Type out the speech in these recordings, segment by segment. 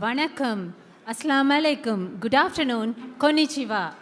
Vanakkam, Assalamu alaikum, good afternoon, konnichiwa.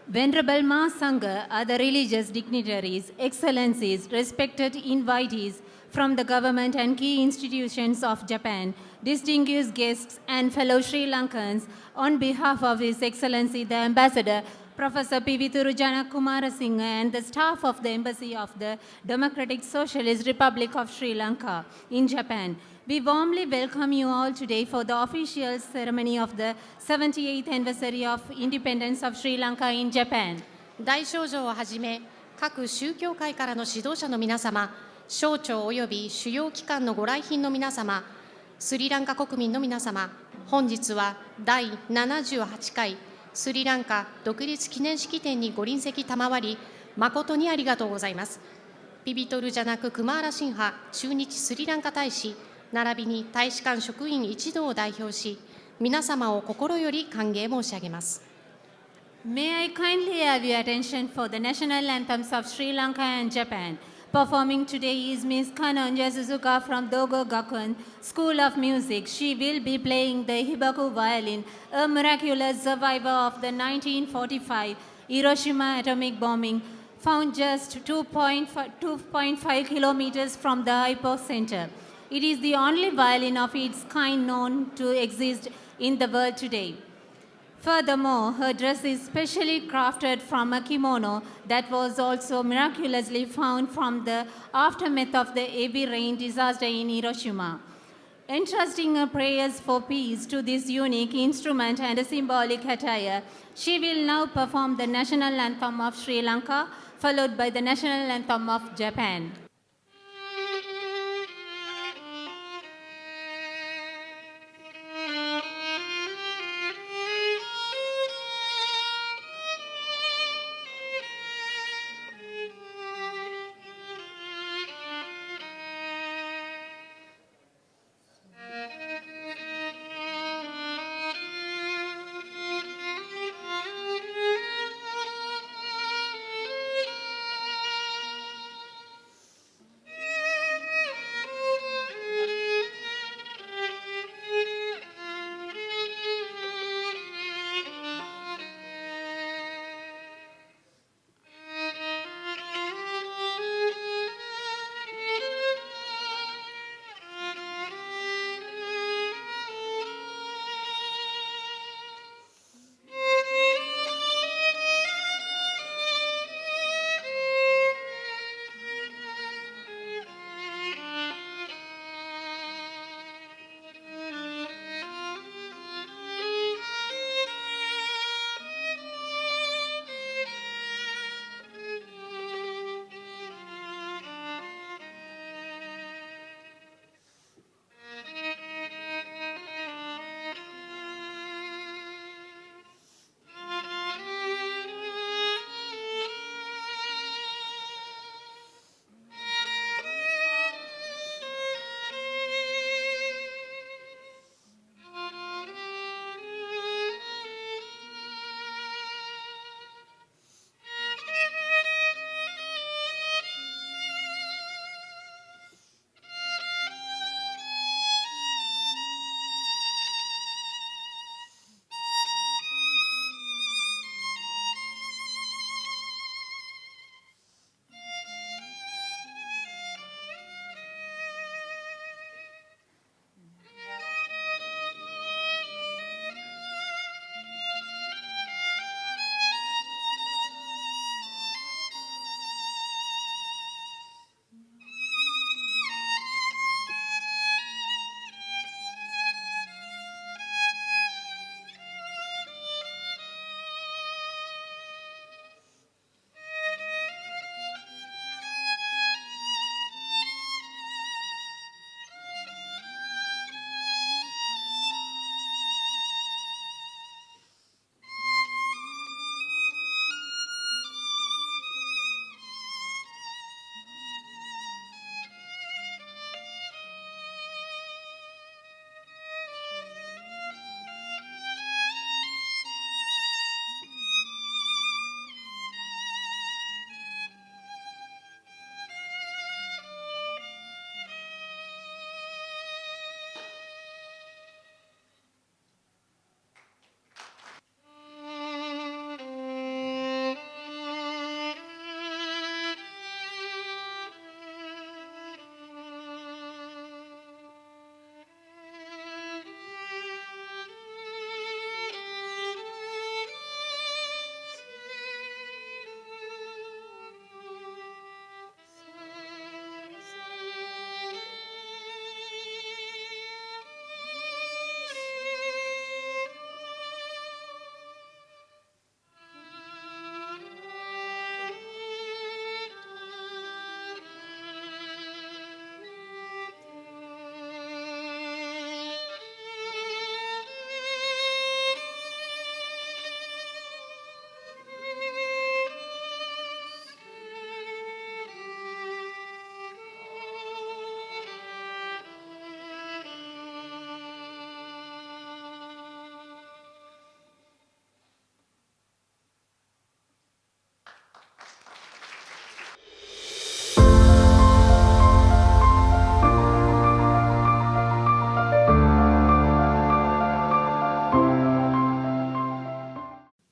Venerable Ma Sangha, other religious dignitaries, excellencies, respected invitees from the government and key institutions of Japan, distinguished guests and fellow Sri Lankans, on behalf of His Excellency the Ambassador, Professor P.V. Thurujana Kumarasinghe and the staff of the Embassy of the Democratic Socialist Republic of Sri Lanka in Japan, we warmly welcome you all today for the official ceremony of the 78th anniversary of independence of Sri Lanka in Japan. 大賞状をはじめ、各宗教会からの指導者の皆様、省庁及び主要機関のご来賓の皆様、スリランカ国民の皆様、本日は第78回スリランカ独立記念式典にご臨席賜り、誠にありがとうございます。ピビトルジャナク・クマーラシンハ駐日スリランカ大使、並びに大使館職員一同を代表し、皆様を心より歓迎申し上げます。May I kindly have your attention for the national anthems of Sri Lanka and Japan. Performing today is Ms. Kanonja Suzuka from Dogo Gakuen School of Music. She will be playing the Hibaku violin, a miraculous survivor of the 1945 Hiroshima atomic bombing, found just 2.5 kilometers from the hypocenter. It is the only violin of its kind known to exist in the world today. Furthermore, her dress is specially crafted from a kimono that was also miraculously found from the aftermath of the heavy rain disaster in Hiroshima. Entrusting her prayers for peace to this unique instrument and a symbolic attire, she will now perform the national anthem of Sri Lanka, followed by the national anthem of Japan.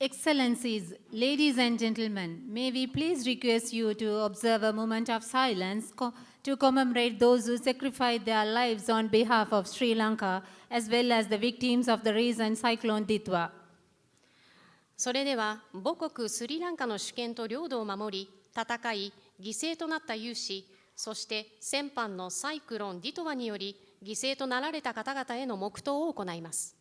Excellencies, ladies and gentlemen, may we please request you to observe a moment of silence to commemorate those who sacrificed their lives on behalf of Sri Lanka, as well as the victims of the recent cyclone Ditwa. それでは母国スリランカの主権と領土を守り、戦い、犠牲となった有志、そして先般のサイクロン・ディトワにより犠牲となられた方々への黙祷を行います。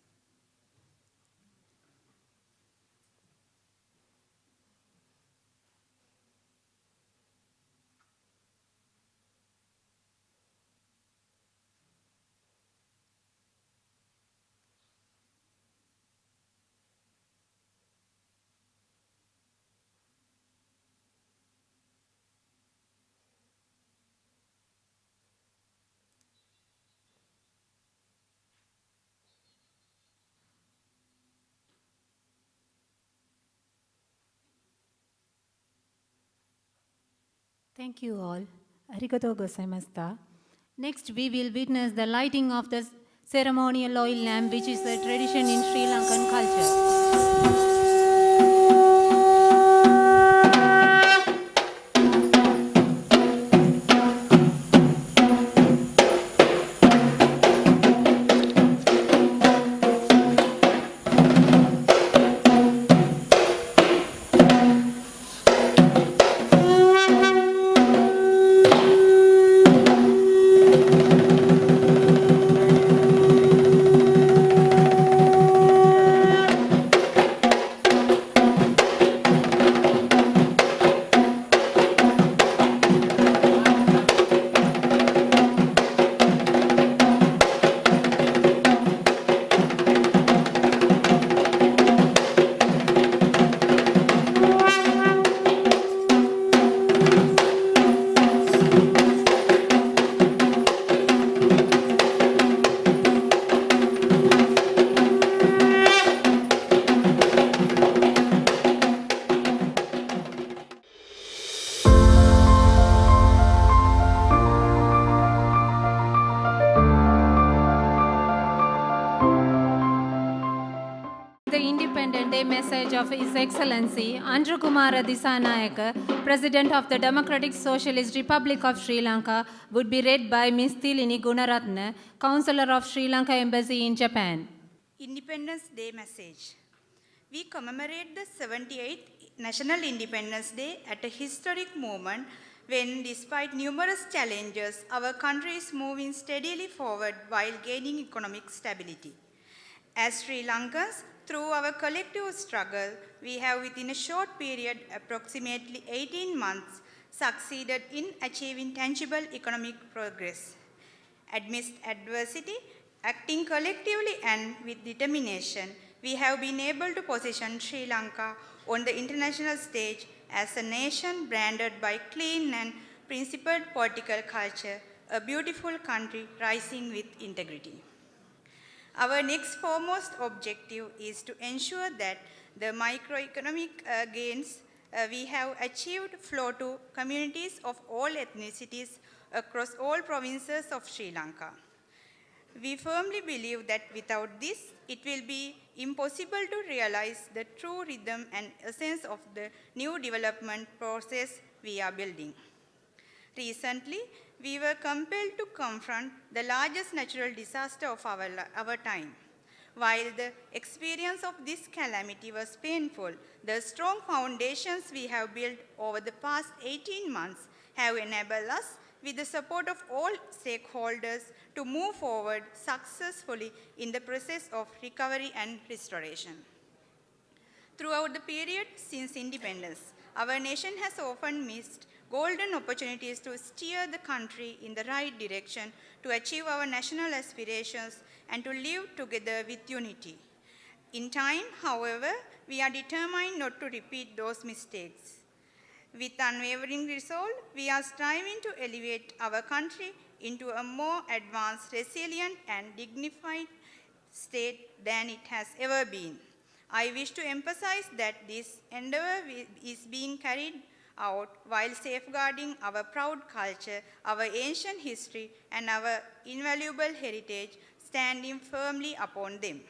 Thank you all. Arigatou gozaimashita. Next, we will witness the lighting of the ceremonial oil lamp, which is a tradition in Sri Lankan culture. The Independent Day message of His Excellency Andrew Kumara Dissanayake, President of the Democratic Socialist Republic of Sri Lanka, would be read by Ms. Thilini Gunaratne, Counselor of Sri Lanka Embassy in Japan. Independence Day message. We commemorate the 78th National Independence Day at a historic moment when, despite numerous challenges, our country is moving steadily forward while gaining economic stability. As Sri Lankans, through our collective struggle, we have within a short period, approximately 18 months, succeeded in achieving tangible economic progress. Amidst adversity, acting collectively and with determination, we have been able to position Sri Lanka on the international stage as a nation branded by clean and principled political culture, a beautiful country rising with integrity. Our next foremost objective is to ensure that the microeconomic gains we have achieved flow to communities of all ethnicities across all provinces of Sri Lanka. We firmly believe that without this, it will be impossible to realize the true rhythm and essence of the new development process we are building. Recently, we were compelled to confront the largest natural disaster of our time. While the experience of this calamity was painful, the strong foundations we have built over the past 18 months have enabled us, with the support of all stakeholders, to move forward successfully in the process of recovery and restoration. Throughout the period since independence, our nation has often missed golden opportunities to steer the country in the right direction, to achieve our national aspirations, and to live together with unity. In time, however, we are determined not to repeat those mistakes. With unwavering resolve, we are striving to elevate our country into a more advanced, resilient, and dignified state than it has ever been. I wish to emphasize that this endeavor is being carried out while safeguarding our proud culture, our ancient history, and our invaluable heritage, standing firmly upon them.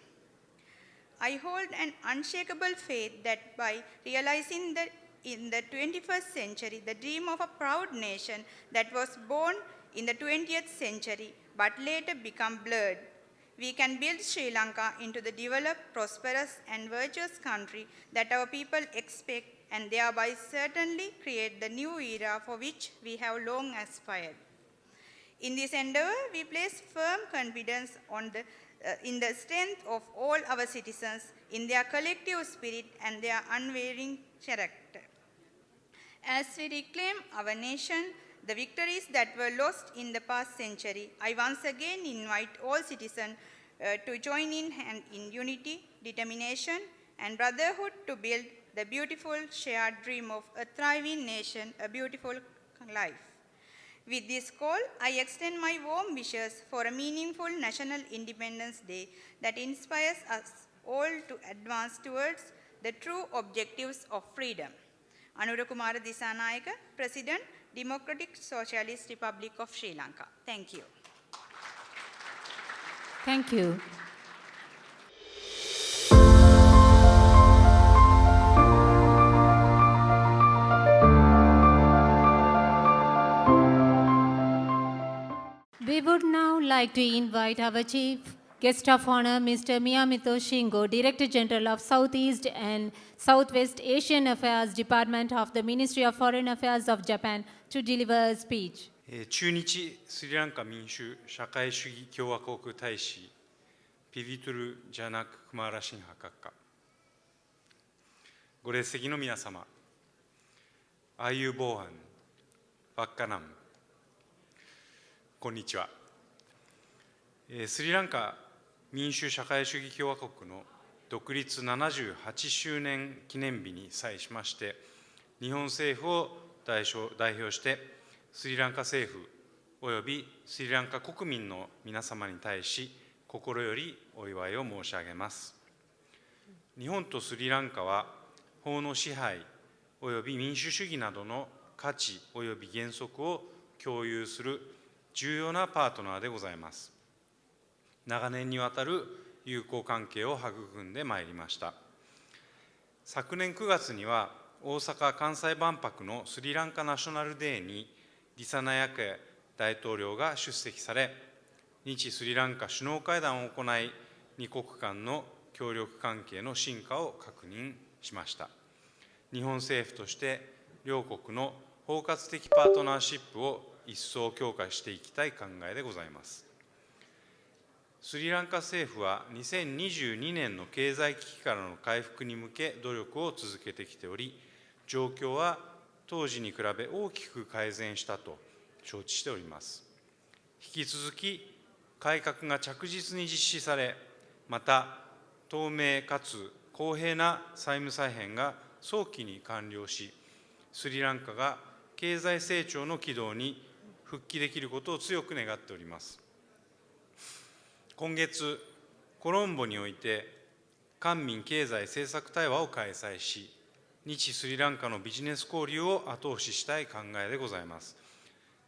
I hold an unshakable faith that by realizing that in the 21st century, the dream of a proud nation that was born in the 20th century but later become blurred, we can build Sri Lanka into the developed, prosperous and virtuous country that our people expect and thereby certainly create the new era for which we have long aspired. In this endeavor, we place firm confidence in the strength of all our citizens, in their collective spirit and their unwavering character. As we reclaim our nation, the victories that were lost in the past century, I once again invite all citizens to join in unity, determination, and brotherhood to build the beautiful shared dream of a thriving nation, a beautiful life. With this call, I extend my warm wishes for a meaningful National Independence Day that inspires us all to advance towards the true objectives of freedom. Anurakkumara Disanayaka, President, Democratic Socialist Republic of Sri Lanka. Thank you. Thank you. We would now like to invite our Chief Guest of Honor, Mr. Miyamito Shingo, Director General of Southeast and Southwest Asian Affairs Department of the Ministry of Foreign Affairs of Japan, to deliver a speech. 駐日スリランカ民主社会主義共和国大使ピビトゥル・ジャナク・クマーラシンハ閣下、ご列席の皆様、アーユーボーハン、ワッカナム、こんにちは。スリランカ民主社会主義共和国の独立78周年記念日に際しまして、日本政府を代表してスリランカ政府およびスリランカ国民の皆様に対し心よりお祝いを申し上げます。日本とスリランカは法の支配および民主主義などの価値および原則を共有する重要なパートナーでございます。長年にわたる友好関係を育んでまいりました。昨年9月には大阪・関西万博のスリランカナショナルデーにディサナヤケ大統領が出席され、日スリランカ首脳会談を行い、二国間の協力関係の深化を確認しました。日本政府として両国の包括的パートナーシップを一層強化していきたい考えでございます。スリランカ政府は2022年の経済危機からの回復に向け努力を続けてきており、状況は当時に比べ大きく改善したと承知しております。引き続き改革が着実に実施され、また透明かつ公平な債務再編が早期に完了し、スリランカが経済成長の軌道に復帰できることを強く願っております。今月、コロンボにおいて官民経済政策対話を開催し、日スリランカのビジネス交流を後押ししたい考えでございます。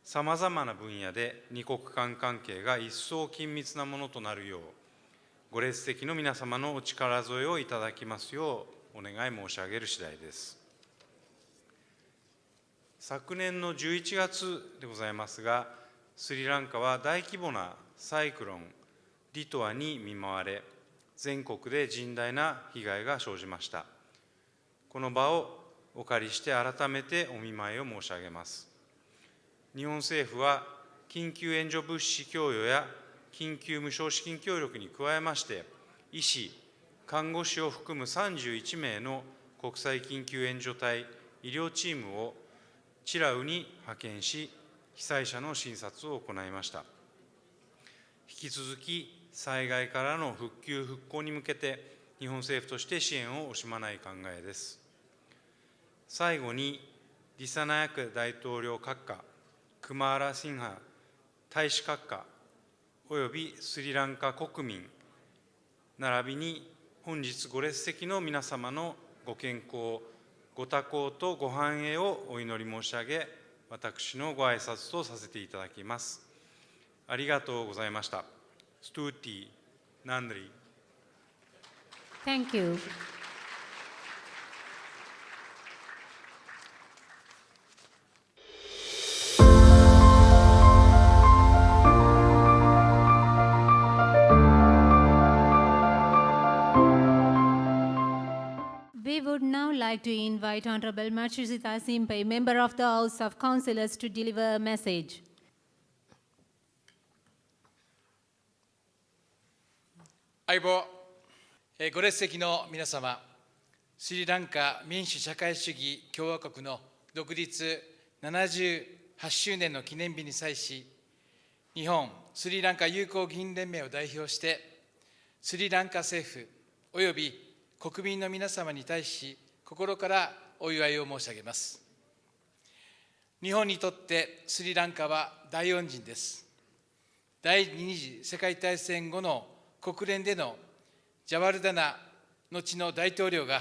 さまざまな分野で二国間関係が一層緊密なものとなるよう、ご列席の皆様のお力添えをいただきますようお願い申し上げる次第です。昨年の11月でございますが、スリランカは大規模なサイクロン、リトアに見舞われ、全国で甚大な被害が生じました。この場をお借りして改めてお見舞いを申し上げます。日本政府は緊急援助物資供与や緊急無償資金協力に加えまして、医師、看護師を含む31名の国際緊急援助隊、医療チームをチラウに派遣し、被災者の診察を行いました。引き続き、災害からの復旧・復興に向けて、日本政府として支援を惜しまない考えです。最後に、ディサナヤク大統領閣下、クマーラ・シンハ大使閣下、およびスリランカ国民、並びに本日ご列席の皆様のご健康、ご多幸とご繁栄をお祈り申し上げ、私のご挨拶とさせていただきます。ありがとうございました。ストゥーティ・ナンドリ。Thank you. We would now like to invite Honorable Matsushita Simpai, Member of the House of Councillors, to deliver a message. 相棒、ご列席の皆様、スリランカ民主社会主義共和国の独立78周年の記念日に際し、日本スリランカ友好議員連盟を代表して、スリランカ政府および国民の皆様に対し、心からお祝いを申し上げます。日本にとってスリランカは大恩人です。第二次世界大戦後の国連でのジャワルダナ後の大統領が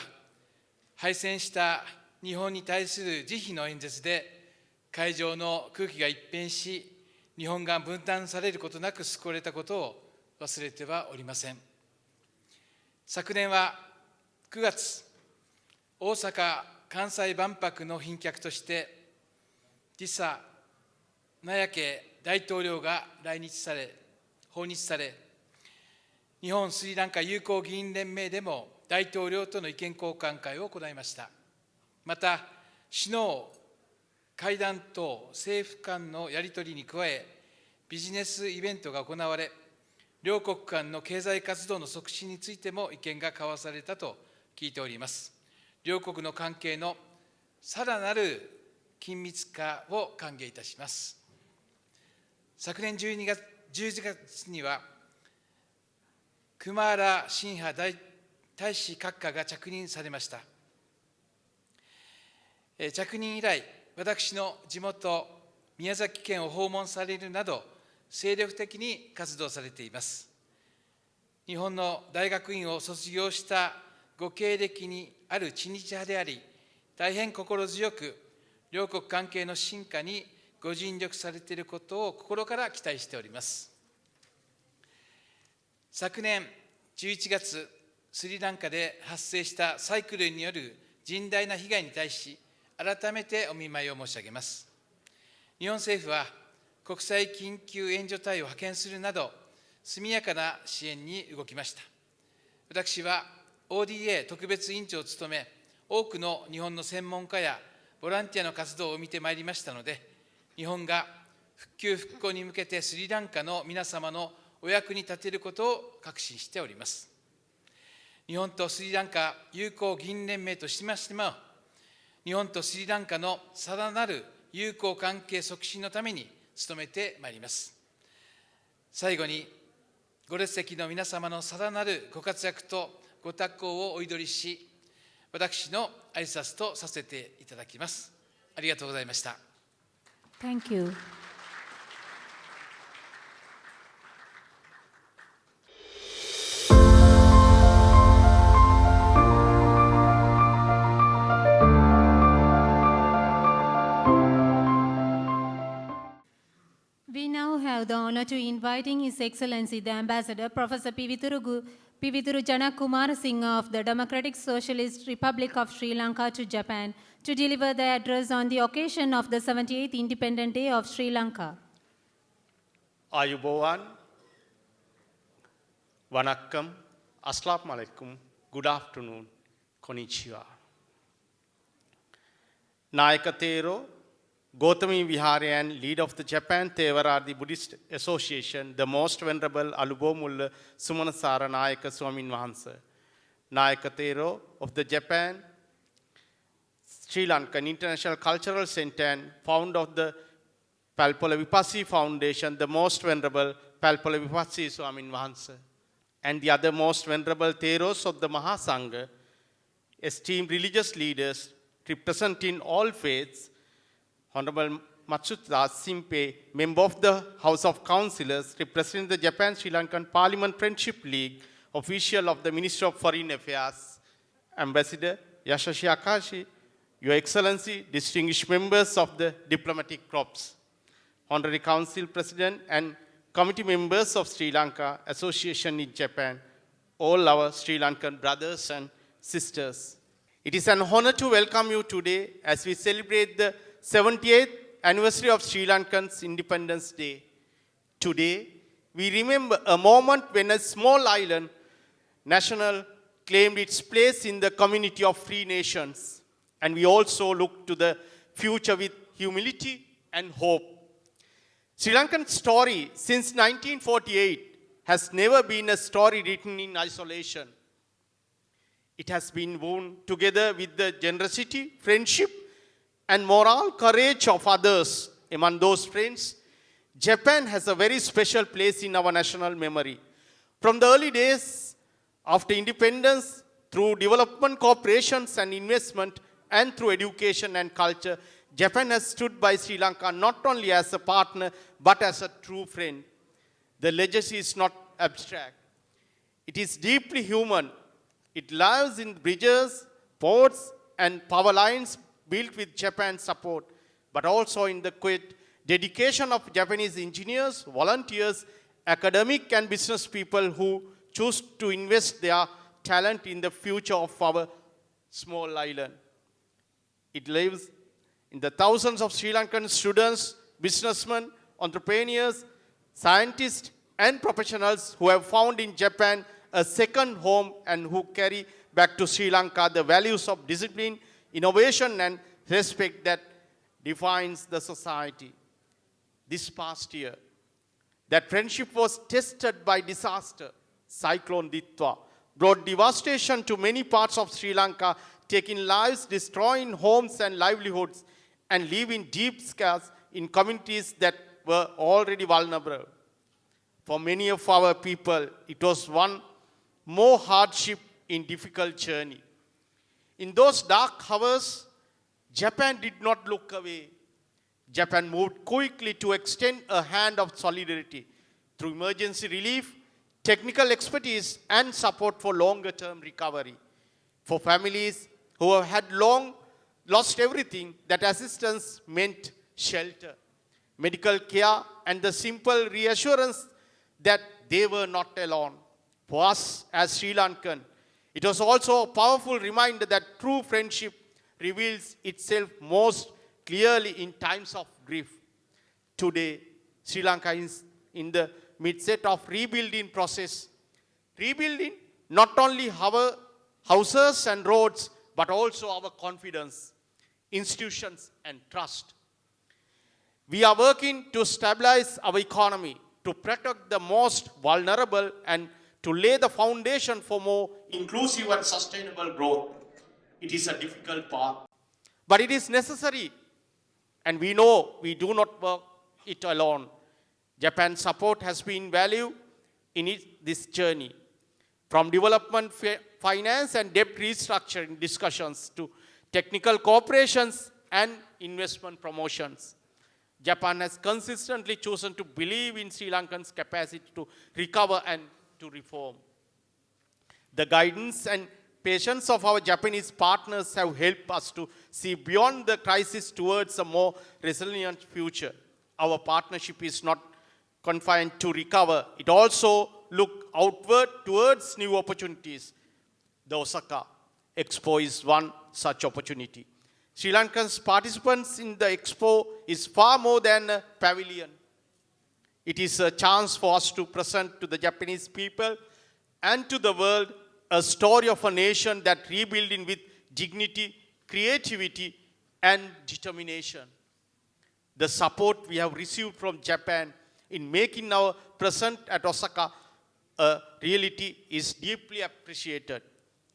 敗戦した日本に対する慈悲の演説で会場の空気が一変し、日本が分断されることなく救われたことを忘れてはおりません。昨年は9月、大阪・関西万博の賓客としてRathnayake大統領が訪日され、日本スリランカ友好議員連盟でも大統領との意見交換会を行いました。また、首脳会談等政府間のやり取りに加え、ビジネスイベントが行われ、両国間の経済活動の促進についても意見が交わされたと聞いております。両国の関係のさらなる緊密化を歓迎いたします。昨年11月には、クマーラ・シンハ大使閣下が着任されました。着任以来、私の地元、宮崎県を訪問されるなど、精力的に活動されています。日本の大学院を卒業したご経歴にある知日派であり、大変心強く、両国関係の深化にご尽力されていることを心から期待しております。昨年11月、スリランカで発生したサイクロンによる甚大な被害に対し、改めてお見舞いを申し上げます。日本政府は国際緊急援助隊を派遣するなど、速やかな支援に動きました。私は ODA 特別委員長を務め、多くの日本の専門家やボランティアの活動を見てまいりましたので、日本が復旧・復興に向けてスリランカの皆様のお役に立てることを確信しております。日本とスリランカ友好議員連盟としましても、日本とスリランカのさらなる友好関係促進のために努めてまいります。最後に、ご列席の皆様のさらなるご活躍とご多幸をお祈りし、私の挨拶とさせていただきます。ありがとうございました。Thank you. We now have the honor to inviting His Excellency the Ambassador, Professor Pivithuru Janakumar Singh of the Democratic Socialist Republic of Sri Lanka to Japan to deliver the address on the occasion of the 78th Independent Day of Sri Lanka. Aayubo, Vanakkam, Assalamu alaikum, good afternoon, Konnichiwa. Nayaka Thero, Gautami Vihari and leader of the Japan Thevaradi Buddhist Association, the Most Venerable Aayubo Mulla Sumanasara Nayaka Swamin Wahanse. Nayaka Thero of the Japan Sri Lankan International Cultural Center and founder of the Palpola Vipassi Foundation, the Most Venerable Palpola Vipassi Swamin Wahanse. And the other Most Venerable Theros of the Mahasangha, esteemed religious leaders representing all faiths, Honorable Matsushita Simpai, member of the House of Councillors, representing the Japan-Sri Lankan Parliament Friendship League, official of the Ministry of Foreign Affairs, Ambassador Yashashi Akashi, Your Excellency, distinguished members of the diplomatic corps, Honorary Council President and committee members of Sri Lanka Association in Japan, all our Sri Lankan brothers and sisters. It is an honor to welcome you today as we celebrate the 78th anniversary of Sri Lankan's Independence Day. Today, we remember a moment when a small island national claimed its place in the community of free nations. And we also look to the future with humility and hope. Sri Lankan's story since 1948 has never been a story written in isolation. It has been woven together with the generosity, friendship, and moral courage of others. Among those friends, Japan has a very special place in our national memory. From the early days after independence, through development cooperations and investment, and through education and culture, Japan has stood by Sri Lanka not only as a partner, but as a true friend. The legacy is not abstract. It is deeply human. It lies in bridges, ports, and power lines built with Japan's support, but also in the quiet dedication of Japanese engineers, volunteers, academic and business people who choose to invest their talent in the future of our small island. It lives in the thousands of Sri Lankan students, businessmen, entrepreneurs, scientists, and professionals who have found in Japan a second home and who carry back to Sri Lanka the values of discipline, innovation, and respect that defines the society. This past year, that friendship was tested by disaster. Cyclone Ditwa brought devastation to many parts of Sri Lanka, taking lives, destroying homes and livelihoods, and leaving deep scars in communities that were already vulnerable. For many of our people, it was one more hardship in difficult journey. In those dark hours, Japan did not look away. Japan moved quickly to extend a hand of solidarity through emergency relief, technical expertise, and support for longer-term recovery. For families who had long lost everything, that assistance meant shelter, medical care, and the simple reassurance that they were not alone. For us as Sri Lankan, it was also a powerful reminder that true friendship reveals itself most clearly in times of grief. Today, Sri Lanka is in the midst of rebuilding process. Rebuilding not only our houses and roads, but also our confidence, institutions, and trust. We are working to stabilize our economy, to protect the most vulnerable, and to lay the foundation for more inclusive and sustainable growth. It is a difficult path, but it is necessary, and we know we do not work it alone. Japan's support has been valued in this journey, from development finance and debt restructuring discussions to technical cooperations and investment promotions. Japan has consistently chosen to believe in Sri Lankan's capacity to recover and to reform. The guidance and patience of our Japanese partners have helped us to see beyond the crisis towards a more resilient future. Our partnership is not confined to recover. It also looks outward towards new opportunities. The Osaka Expo is one such opportunity. Sri Lanka's participants in the Expo is far more than a pavilion. It is a chance for us to present to the Japanese people and to the world a story of a nation that rebuilding with dignity, creativity, and determination. The support we have received from Japan in making our present at Osaka a reality is deeply appreciated.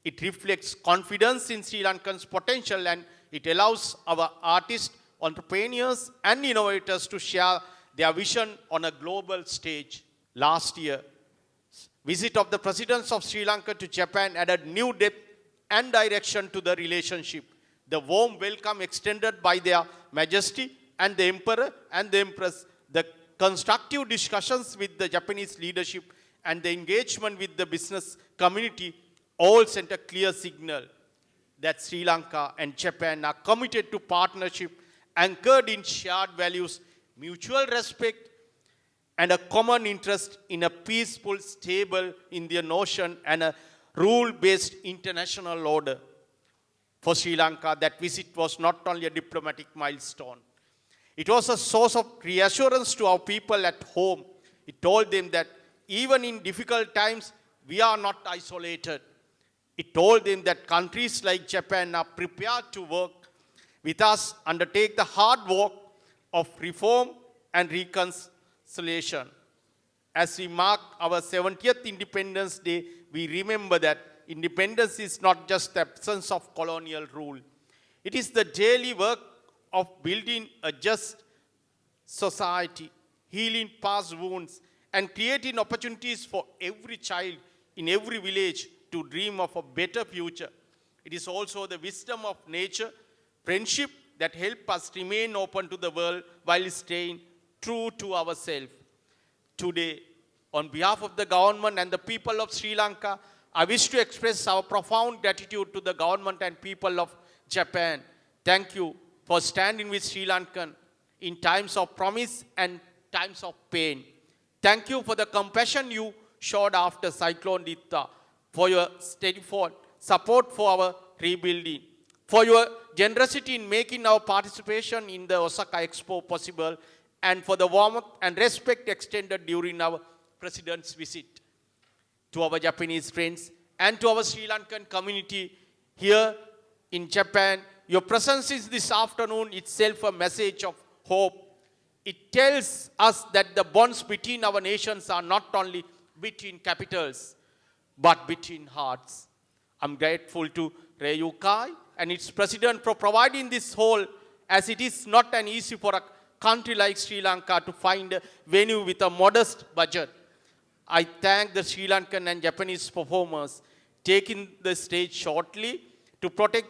It reflects confidence in Sri Lankan's potential, and it allows our artists, entrepreneurs, and innovators to share their vision on a global stage. Last year, visit of the presidents of Sri Lanka to Japan added new depth and direction to the relationship. The warm welcome extended by their Majesty and the Emperor and the Empress, the constructive discussions with the Japanese leadership, and the engagement with the business community all sent a clear signal that Sri Lanka and Japan are committed to partnership anchored in shared values, mutual respect, and a common interest in a peaceful, stable Indian Ocean and a rule-based international order. For Sri Lanka, that visit was not only a diplomatic milestone, it was a source of reassurance to our people at home. It told them that even in difficult times, we are not isolated. It told them that countries like Japan are prepared to work with us, undertake the hard work of reform and reconciliation. As we mark our 70th Independence Day, we remember that independence is not just the absence of colonial rule. It is the daily work of building a just society, healing past wounds, and creating opportunities for every child in every village to dream of a better future. It is also the wisdom of nature, friendship that help us remain open to the world while staying true to ourselves. Today, on behalf of the government and the people of Sri Lanka, I wish to express our profound gratitude to the government and people of Japan. Thank you for standing with Sri Lankan in times of promise and times of pain. Thank you for the compassion you showed after Cyclone Dita, for your steadfast support for our rebuilding, for your generosity in making our participation in the Osaka Expo possible, and for the warmth and respect extended during our President's visit. To our Japanese friends and to our Sri Lankan community here in Japan, your presence is this afternoon itself a message of hope. It tells us that the bonds between our nations are not only between capitals, but between hearts. I'm grateful to Rayukai and its president for providing this hall, as it is not an easy for a country like Sri Lanka to find a venue with a modest budget. I thank the Sri Lankan and Japanese performers taking the stage shortly to project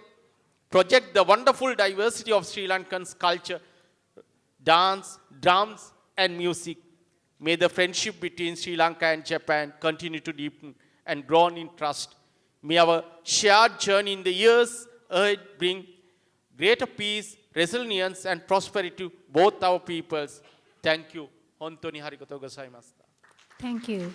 the wonderful diversity of Sri Lankan's culture, dance, drums, and music. May the friendship between Sri Lanka and Japan continue to deepen and grow in trust. May our shared journey in the years ahead bring greater peace, resilience, and prosperity to both our peoples. Thank you. Hontoni harigatou gozaimashita. Thank you.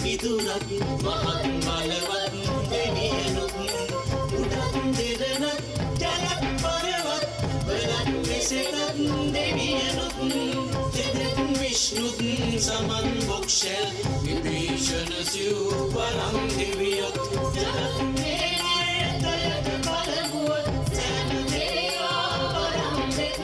විදුරක් මහත් බලවත් දෙවියනුත් උඩත් දෙරණත් ජලත් පරවත් වලත් වෙසෙතත් දෙවියනුත් තෙදෙත් විෂ්ණුත් සමන් බොක්ෂ විභීෂණ සිව් වරම් දෙවියොත් ජලත් නේනයතයක බලමුව සෑම දේවා වරම් දෙත්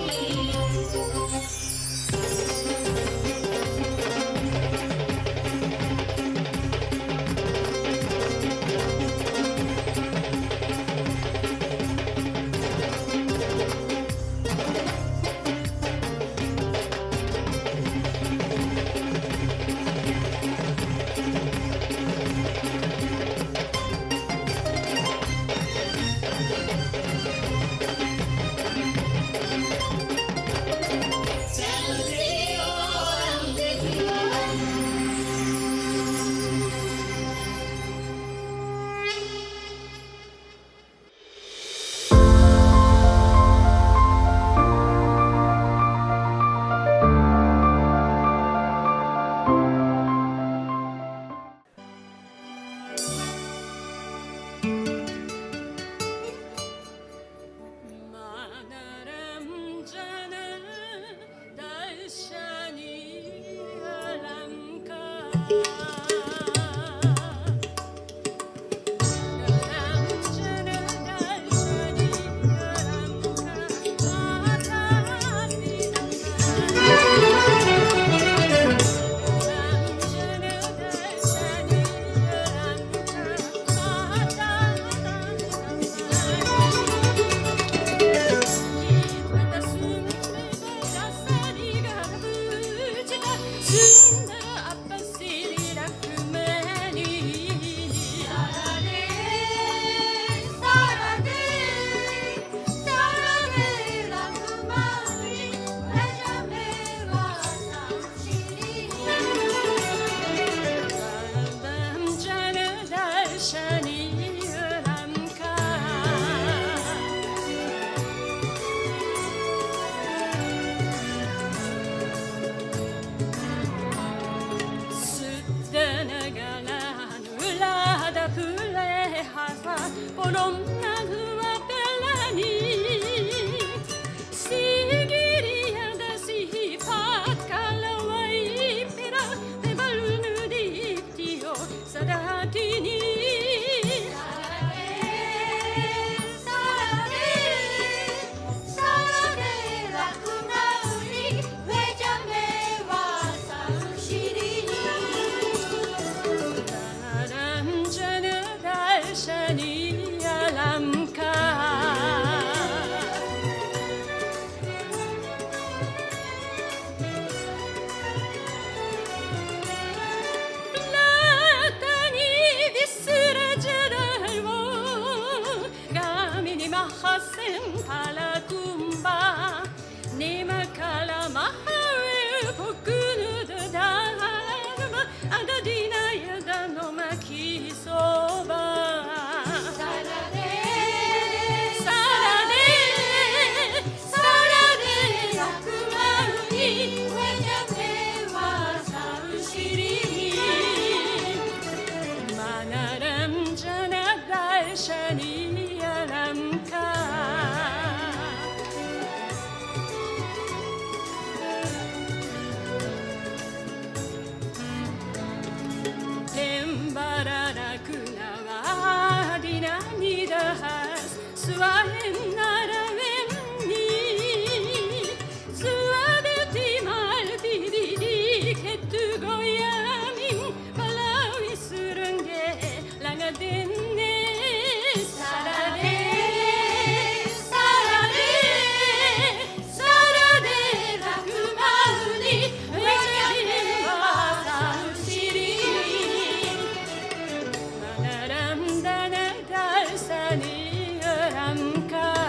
Ramka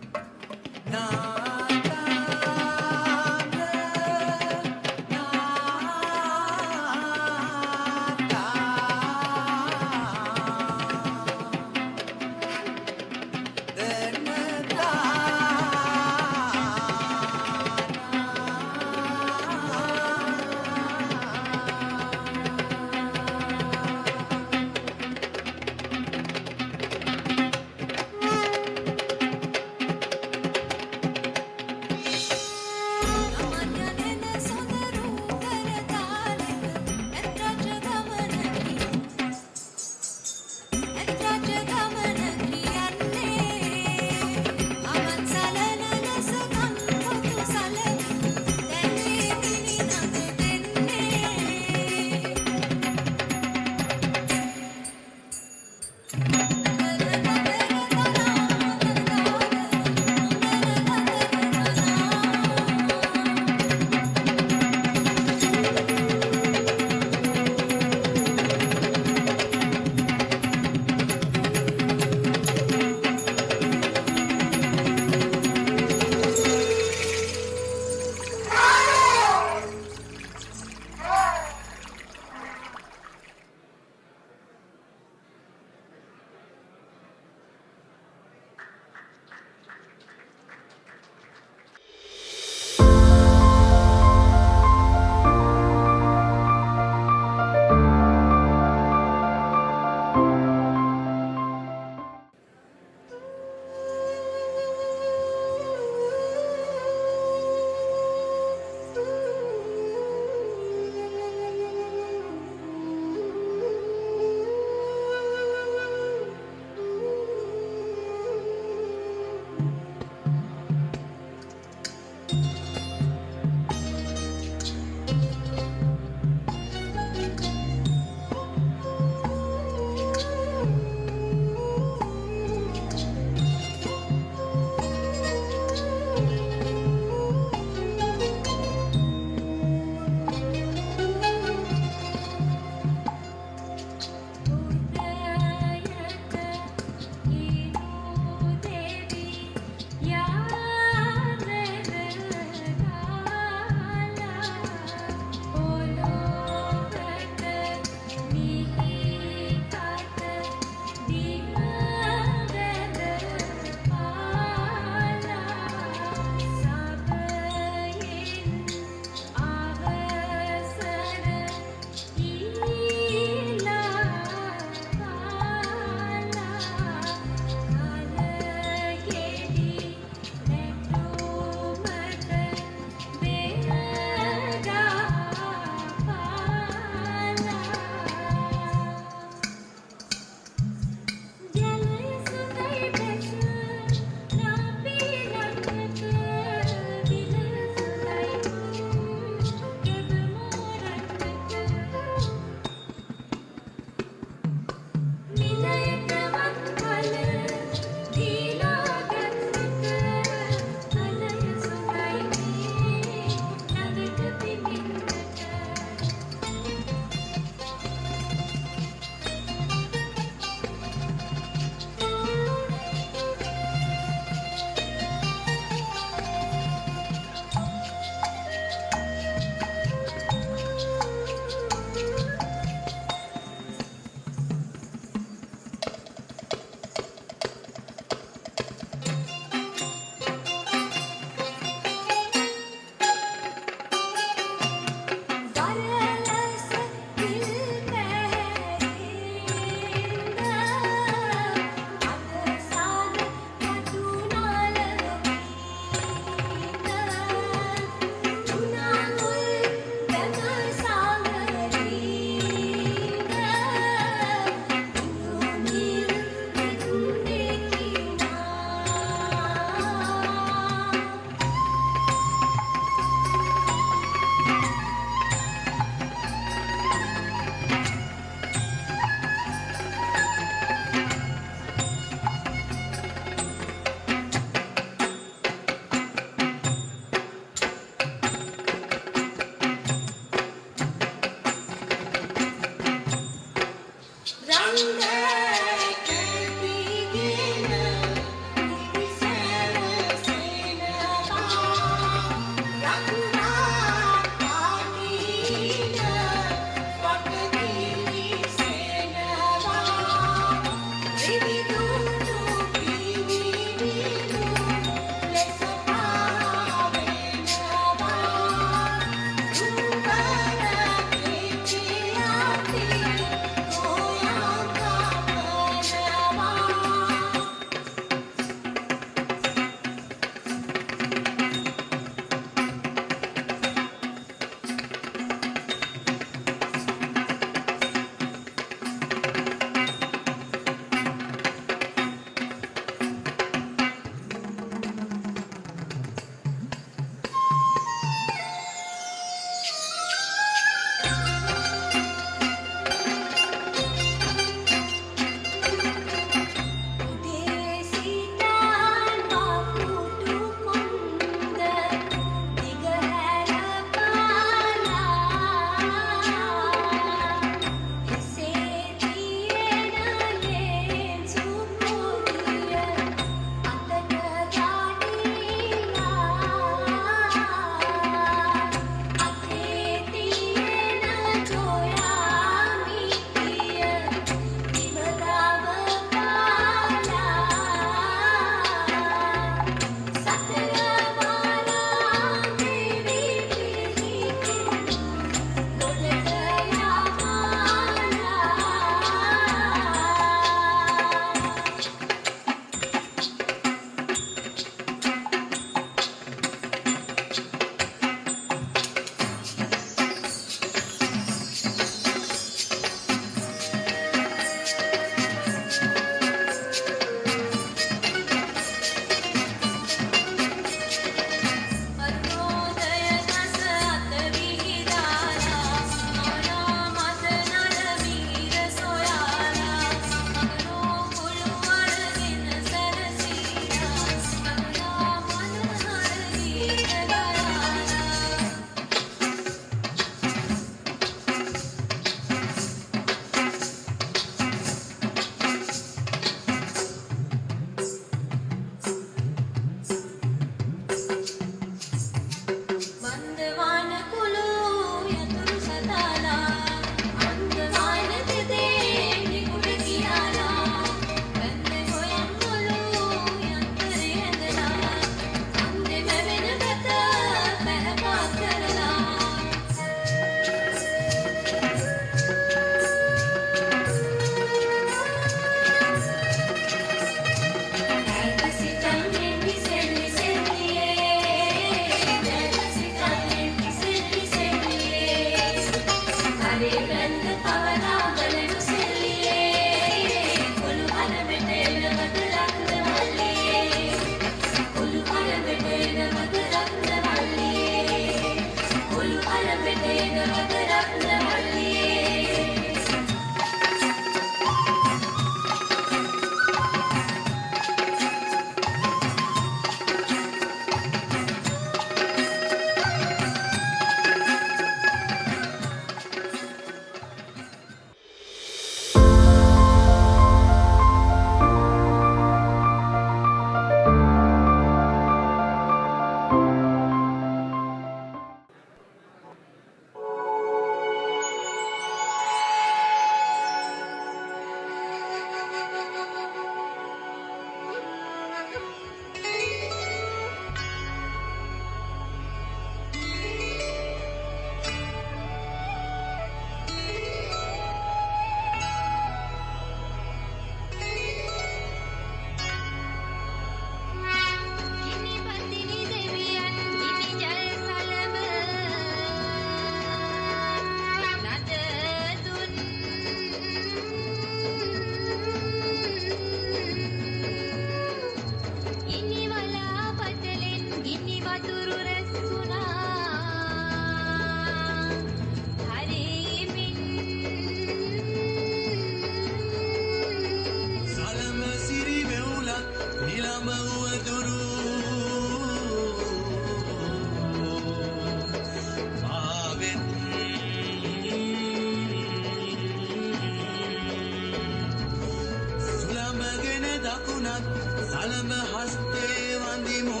දකුණත් සලඹ හස්තේ වඳිමු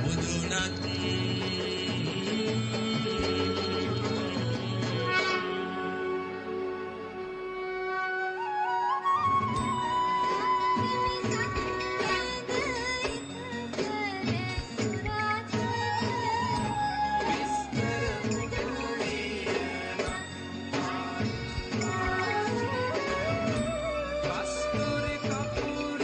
බුදුනත් කස්තුරි කපුර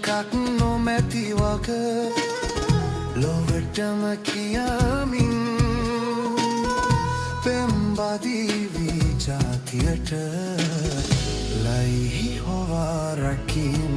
kakno metiwaka lovetama kiyamin pembadi vichakiyata laihi hova rakim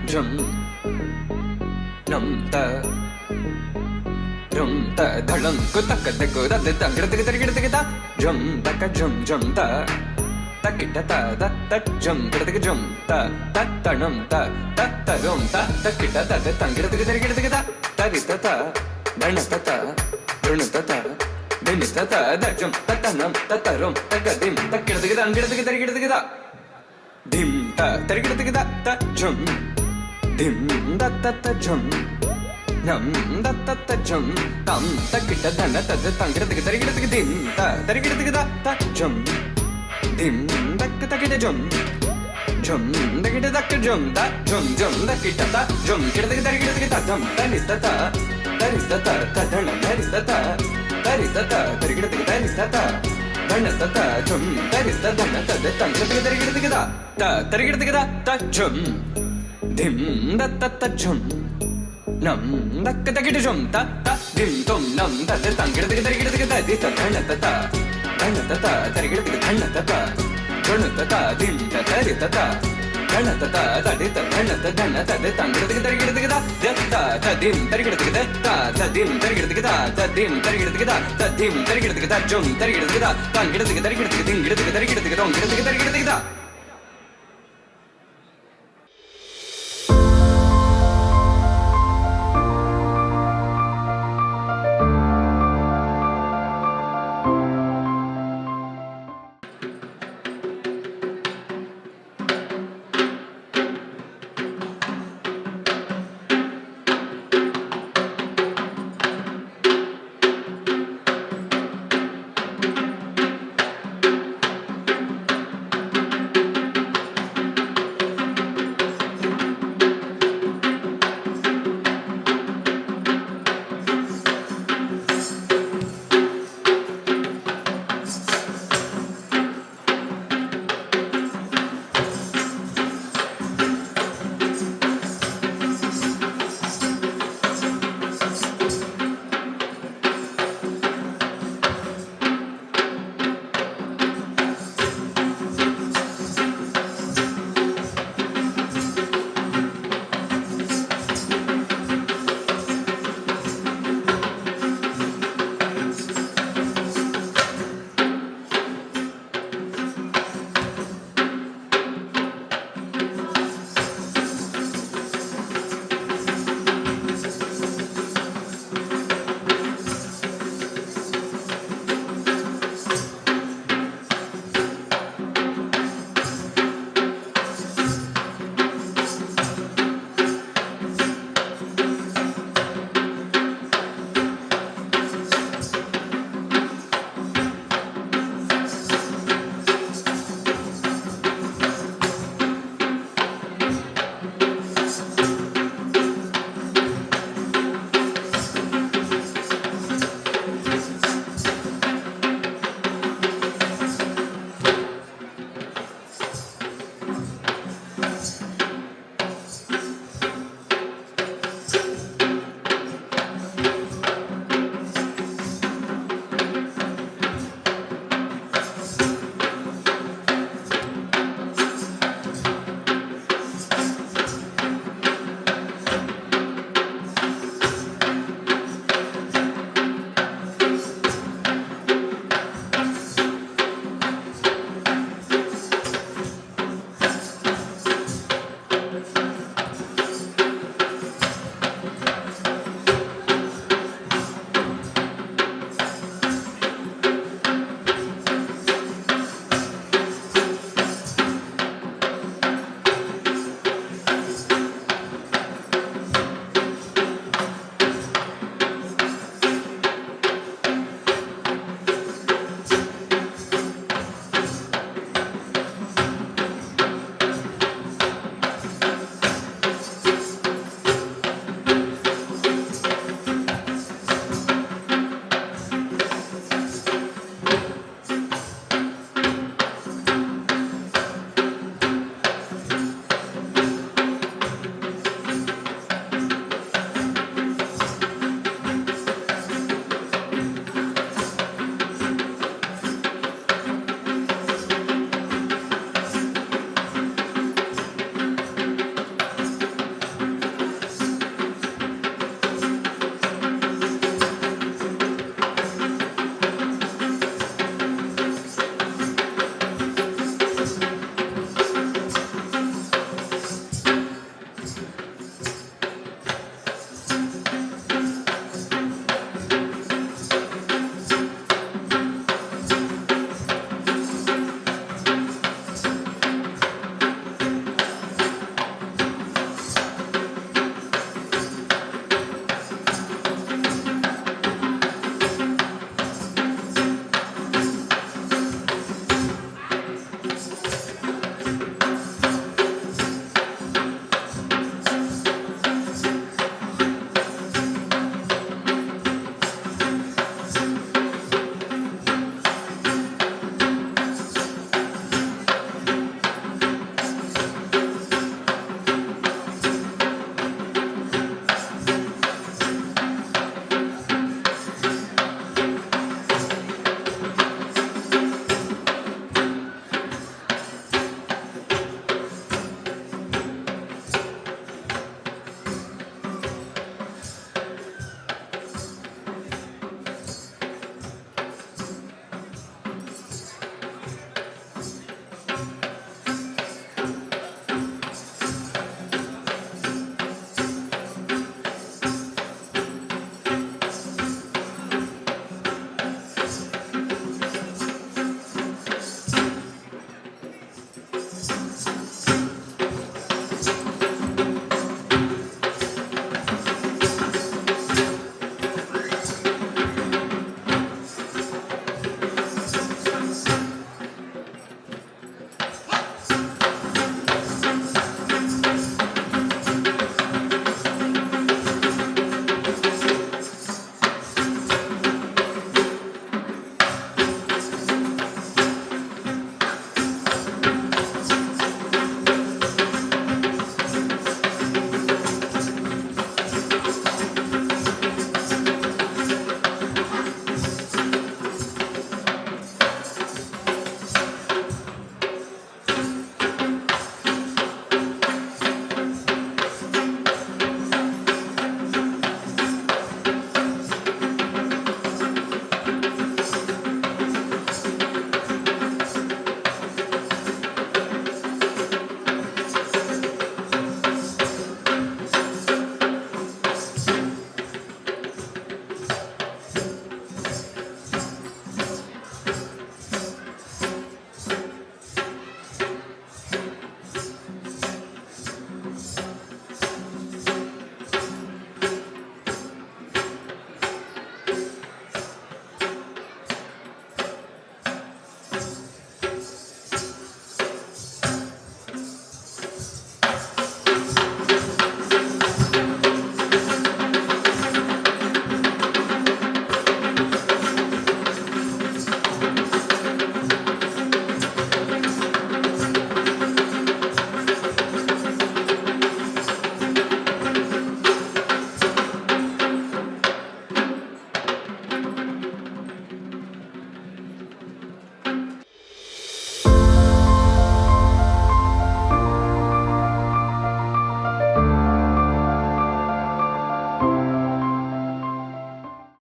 Jum num ta rum ta dhalam ko tak de ko da de tang gir de ta jum ta ka jum ta ta kita ta da ta jum gir de jum ta ta num ta rum ta kita ta de tang gir de ta ta ri ta dana ta run ta din ta da jum ta num ta rum ta ga dim ta gir de ta dim ta gir de ta jum dim da ta jum nam da ta jum tam ta kita dana ta de tang gir de dim ta gir de ta jum dim da ta kita jum da kita da jum da da kita ta jum gir de ta dam ta ni ta dana ta ni ta gir de ta dana ta jum ta ni ta dana ta de tang gir de ta jum dim da ta jum nam da ta kita jum ta dim tom nam da de tang gir de ta di ta dana ta gir de dana ta dim ta ri ta dana ta da di ta dana ta de tang gir de ta dim ta gir de ta dim ta gir de ta dim ta gir de ta dim ta gir de ta jum ta gir de ta tang gir de ta gir de ding gir de ta gir de dong gir de ta